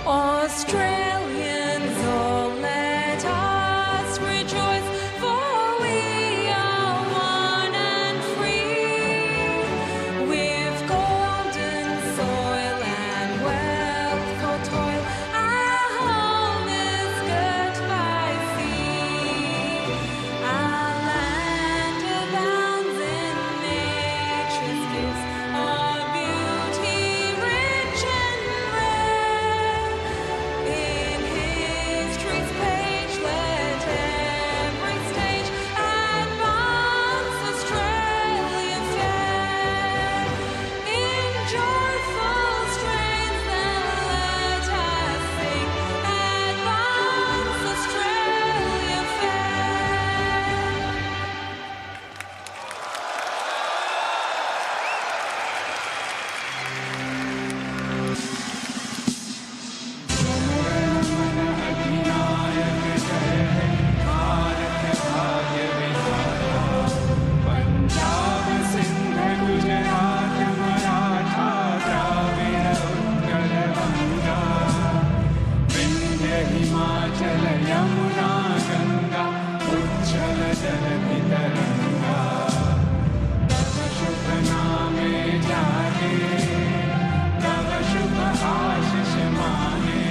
Australians, all let us rejoice, for we are one and free. With golden soil and wealth for toil, our home is girt by sea. Our land abounds in nature's gifts, our beauty rich and rare. In history's page, let every stage advance Australia fair. In joyful strains then let us sing, advance Australia fair. Punjab Sindh Gujarat Maratha Dravida Utkal बंगा विंध्य हिमाचल यमुना गंगा उच्छल जलधि तरंगा तव शुभ नामे जागे तव शुभ आशीष माने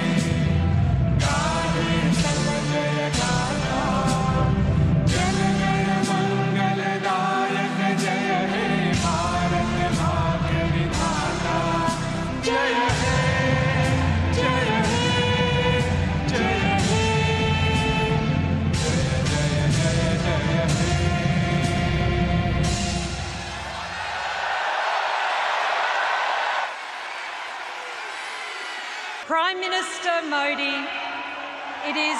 गाहे सब जय गाथा जन गण मंगलदायक जय हे भारत भाग्य विधाता जय हे जय हे जय हे जय जय जय जय हे। Prime Minister Modi, it is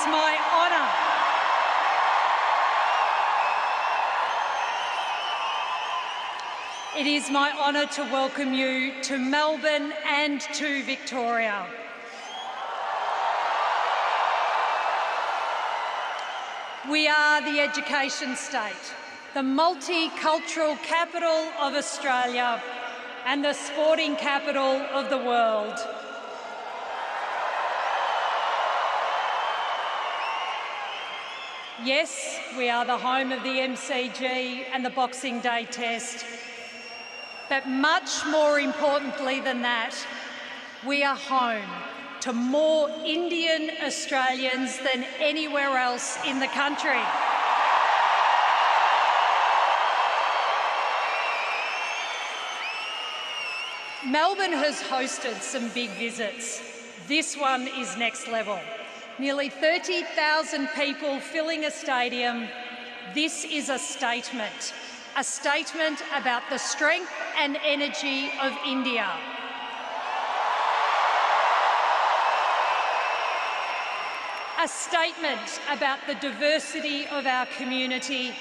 my honour to welcome you to Melbourne and to Victoria. We are the education state, the multicultural capital of Australia and the sporting capital of the world. Yes, we are the home of the MCG and the Boxing Day Test, but much more importantly than that, we are home to more Indian Australians than anywhere else in the country. Melbourne has hosted some big visits. This one is next level. Nearly 30,000 people filling a stadium. This is a statement about the strength and energy of India. A statement about the diversity of our community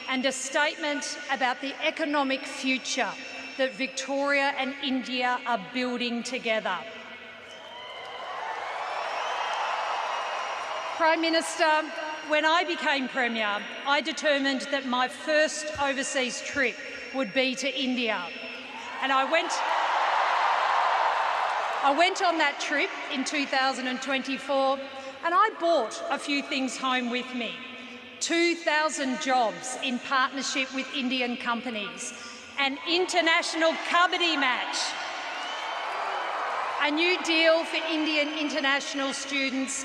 and a statement about the economic future that Victoria and India are building together. Prime Minister, when I became Premier, I determined that my first overseas trip would be to India. And I went on that trip in 2024 and I brought a few things home with me. 2,000 jobs in partnership with Indian companies, an international kabaddi match, a new deal for Indian international students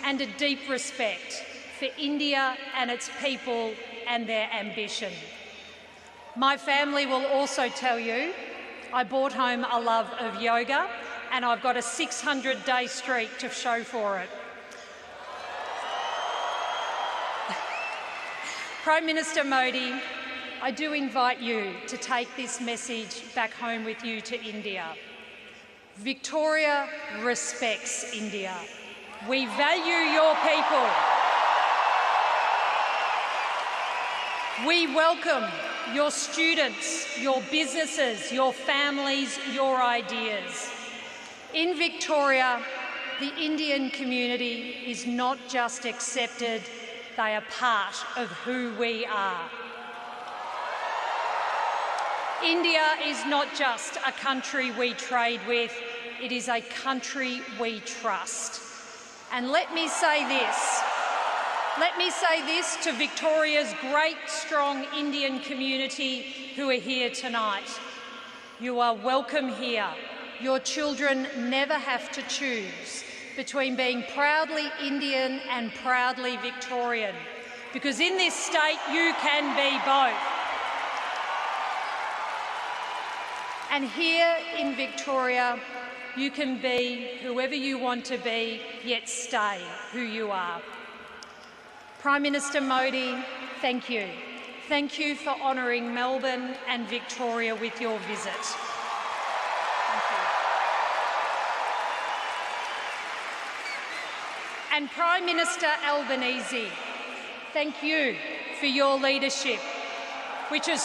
and a deep respect for India and its people and their ambition. My family will also tell you I brought home a love of yoga and I've got a 600-day streak to show for it. Prime Minister Modi, I do invite you to take this message back home with you to India. Victoria respects India. We value your people. We welcome your students, your businesses, your families, your ideas. In Victoria, the Indian community is not just accepted, they are part of who we are. India is not just a country we trade with, it is a country we trust. And let me say this to Victoria's great, strong Indian community who are here tonight. You are welcome here. Your children never have to choose between being proudly Indian and proudly Victorian, because in this state you can be both. And here in Victoria, you can be whoever you want to be, yet stay who you are. Prime Minister Modi, thank you. Thank you for honouring Melbourne and Victoria with your visit. Thank you. And Prime Minister Albanese, thank you for your leadership, which has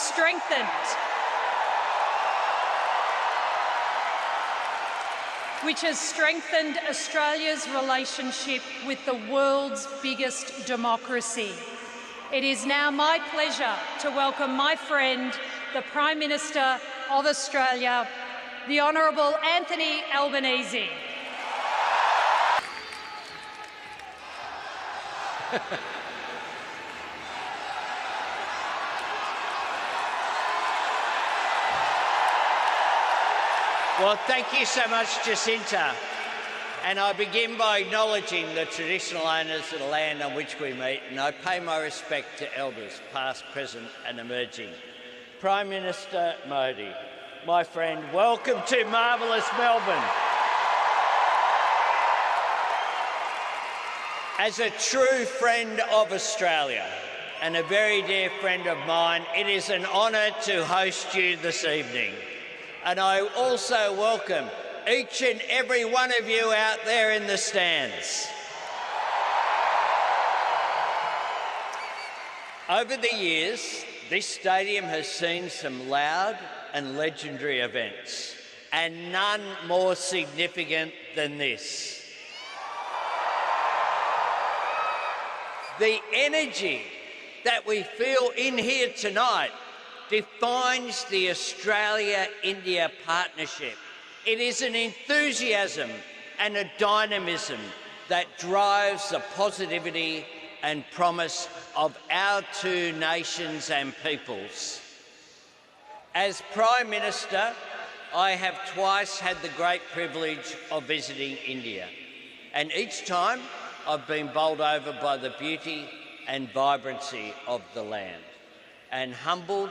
strengthened Australia's relationship with the world's biggest democracy. It is now my pleasure to welcome my friend, the Prime Minister of Australia, the Honourable Anthony Albanese. Well, thank you so much, Jacinta. And I begin by acknowledging the traditional owners of the land on which we meet, and I pay my respect to elders, past, present and emerging. Prime Minister Modi, my friend, welcome to marvellous Melbourne. As a true friend of Australia and a very dear friend of mine, it is an honour to host you this evening. And I also welcome each and every one of you out there in the stands. Over the years, this stadium has seen some loud and legendary events, and none more significant than this. The energy that we feel in here tonight defines the Australia-India partnership. It is an enthusiasm and a dynamism that drives the positivity and promise of our two nations and peoples. As Prime Minister, I have twice had the great privilege of visiting India, and each time I've been bowled over by the beauty and vibrancy of the land, and humbled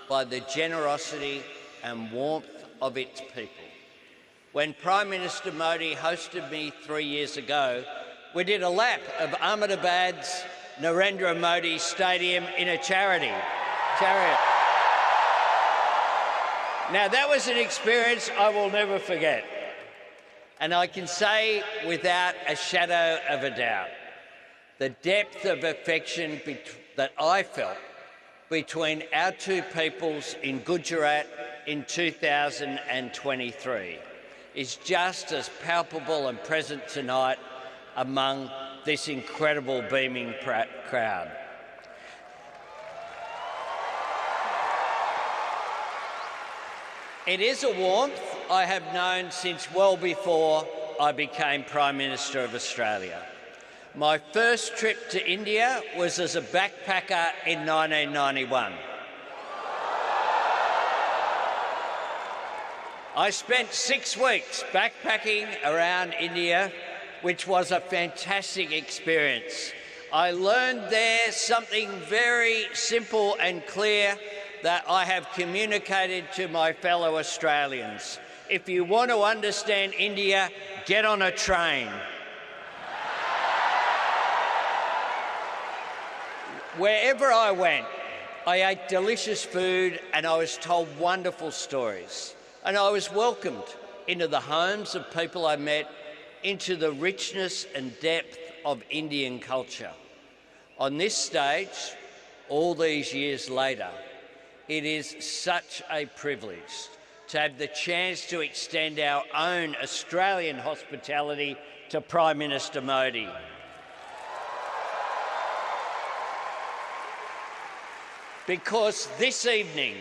by the generosity and warmth of its people. When Prime Minister Modi hosted me 3 years ago, we did a lap of Ahmedabad's Narendra Modi Stadium in a chariot. Now, that was an experience I will never forget. And I can say without a shadow of a doubt, the depth of affection that I felt between our two peoples in Gujarat in 2023 is just as palpable and present tonight among this incredible beaming crowd. It is a warmth I have known since well before I became Prime Minister of Australia. My first trip to India was as a backpacker in 1991. I spent 6 weeks backpacking around India, which was a fantastic experience. I learned there something very simple and clear that I have communicated to my fellow Australians. If you want to understand India, get on a train. Wherever I went, I ate delicious food and I was told wonderful stories. And I was welcomed into the homes of people I met, into the richness and depth of Indian culture. On this stage, all these years later, it is such a privilege to have the chance to extend our own Australian hospitality to Prime Minister Modi. Because this evening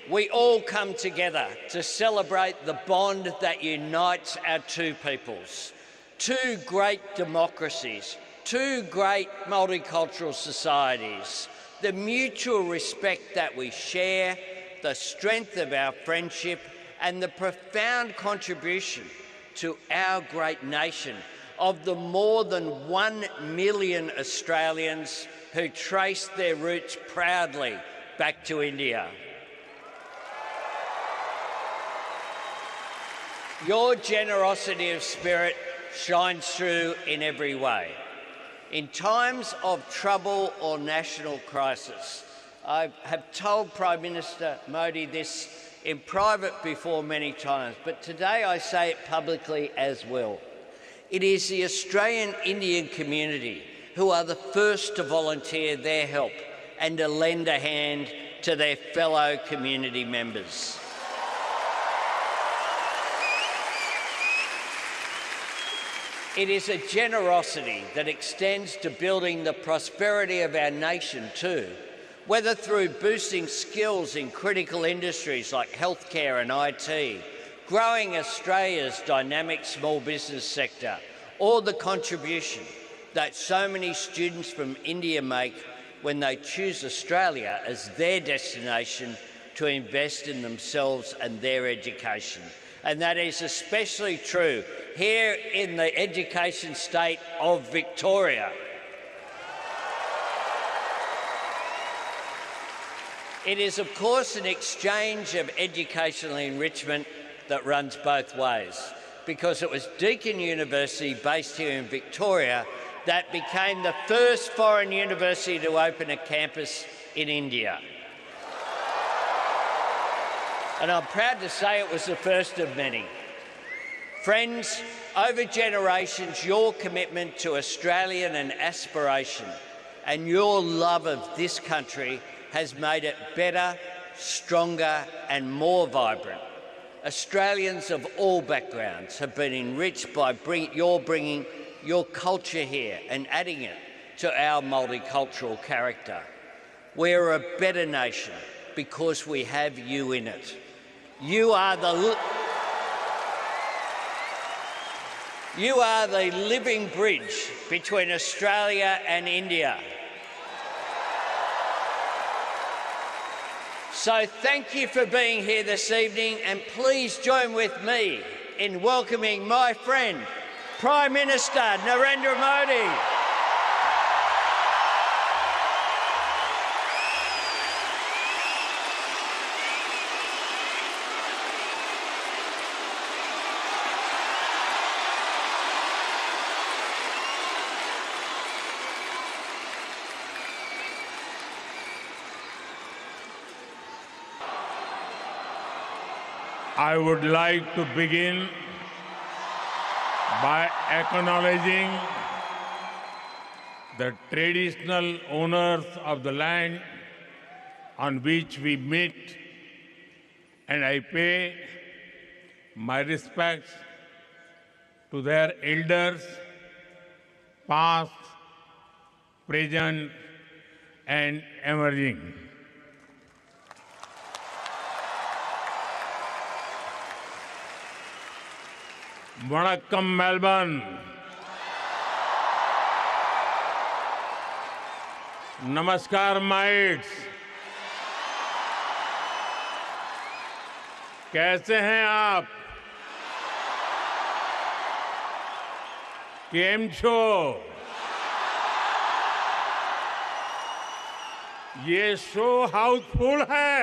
we all come together to celebrate the bond that unites our two peoples, two great democracies, two great multicultural societies, the mutual respect that we share, the strength of our friendship, and the profound contribution to our great nation of the more than 1 million Australians who trace their roots proudly back to India. Your generosity of spirit shines through in every way. In times of trouble or national crisis, I have told Prime Minister Modi this in private before many times, but today I say it publicly as well. It is the Australian Indian community who are the first to volunteer their help and to lend a hand to their fellow community members. It is a generosity that extends to building the prosperity of our nation too, whether through boosting skills in critical industries like healthcare and IT, growing Australia's dynamic small business sector, or the contribution that so many students from India make when they choose Australia as their destination to invest in themselves and their education. And that is especially true here in the education state of Victoria. It is, of course, an exchange of educational enrichment that runs both ways, because it was Deakin University, based here in Victoria, that became the first foreign university to open a campus in India. And I'm proud to say it was the first of many. Friends, over generations, your commitment to Australian and aspiration and your love of this country has made it better, stronger and more vibrant. Australians of all backgrounds have been enriched by bringing your culture here and adding it to our multicultural character. We're a better nation because we have you in it. You are the living bridge between Australia and India. So thank you for being here this evening, and please join with me in welcoming my friend, Prime Minister Narendra Modi. I would like to begin by acknowledging the traditional owners of the land on which we meet, and I pay my respects to their elders, past, present, and emerging. Vanakkam, Melbourne. Namaskar, mates. कैसे हैं आप? केम छो? ये show Housefull है,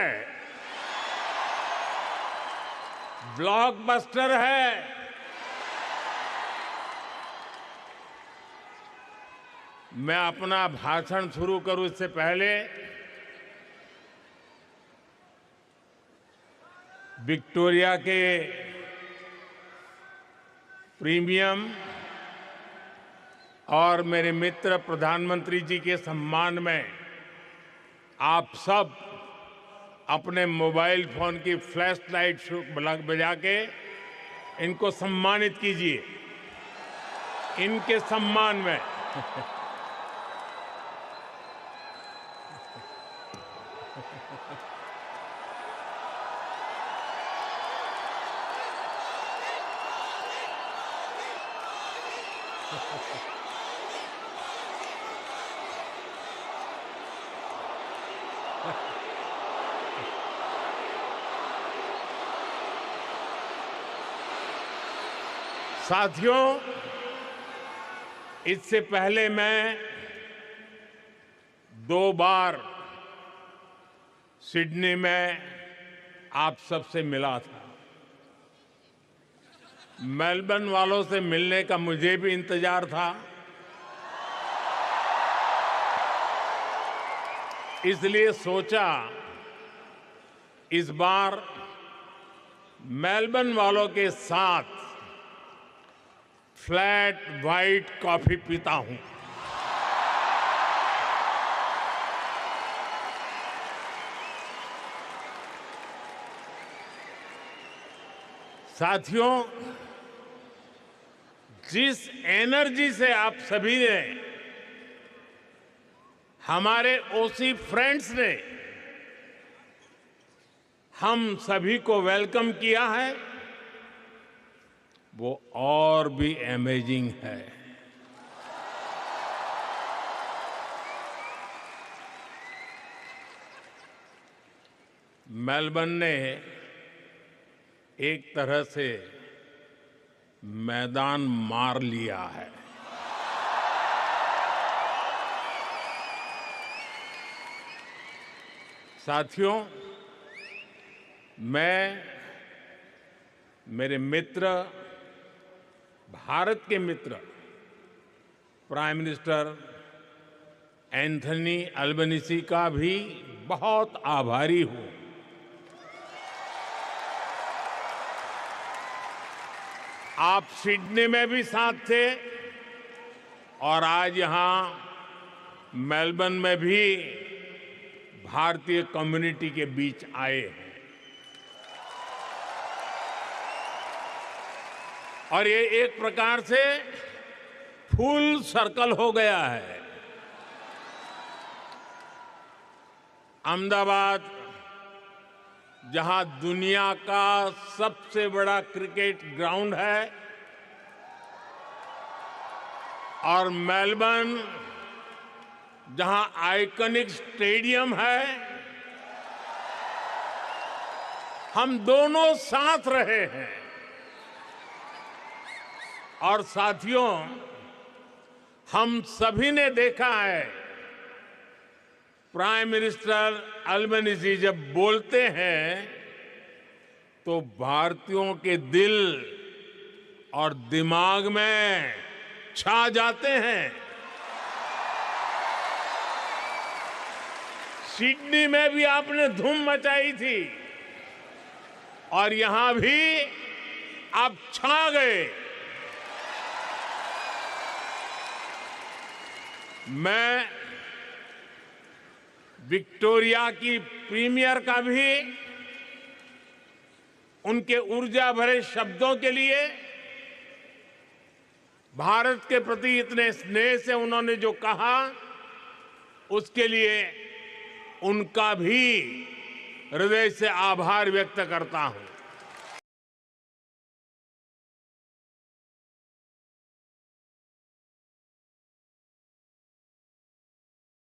blockbuster है। मैं अपना भाषण शुरू करूं इससे पहले विक्टोरिया के प्रीमियम और मेरे मित्र प्रधानमंत्री जी के सम्मान में आप सब अपने मोबाइल फोन की फ्लैश लाइट बजा के इनको सम्मानित कीजिए। इनके सम्मान में साथियों, इससे पहले मैं 2 बार सिडनी में आप सबसे मिला था। मेलबर्न वालों से मिलने का मुझे भी इंतजार था, इसलिए सोचा इस बार मेलबर्न वालों के साथ फ्लैट व्हाइट कॉफी पीता हूं। साथियों, जिस एनर्जी से आप सभी ने, हमारे ओसी फ्रेंड्स ने हम सभी को वेलकम किया है, वो और भी अमेजिंग है। मेलबर्न ने एक तरह से मैदान मार लिया है। साथियों, मैं, मेरे मित्र, भारत के मित्र प्राइम मिनिस्टर एंथनी अल्बनीसी का भी बहुत आभारी हूं। आप सिडनी में भी साथ थे और आज यहां मेलबर्न में भी भारतीय कम्युनिटी के बीच आए हैं। और ये एक प्रकार से फुल सर्कल हो गया है। अहमदाबाद, जहां दुनिया का सबसे बड़ा क्रिकेट ग्राउंड है, और मेलबर्न, जहां आइकॉनिक स्टेडियम है, हम दोनों साथ रहे हैं। और साथियों, हम सभी ने देखा है, प्राइम मिनिस्टर अल्बनीजी जब बोलते हैं तो भारतीयों के दिल और दिमाग में छा जाते हैं। सिडनी में भी आपने धूम मचाई थी और यहां भी आप छा गए। मैं विक्टोरिया की प्रीमियर का भी उनके ऊर्जा भरे शब्दों के लिए, भारत के प्रति इतने स्नेह से उन्होंने जो कहा, उसके लिए उनका भी हृदय से आभार व्यक्त करता हूं।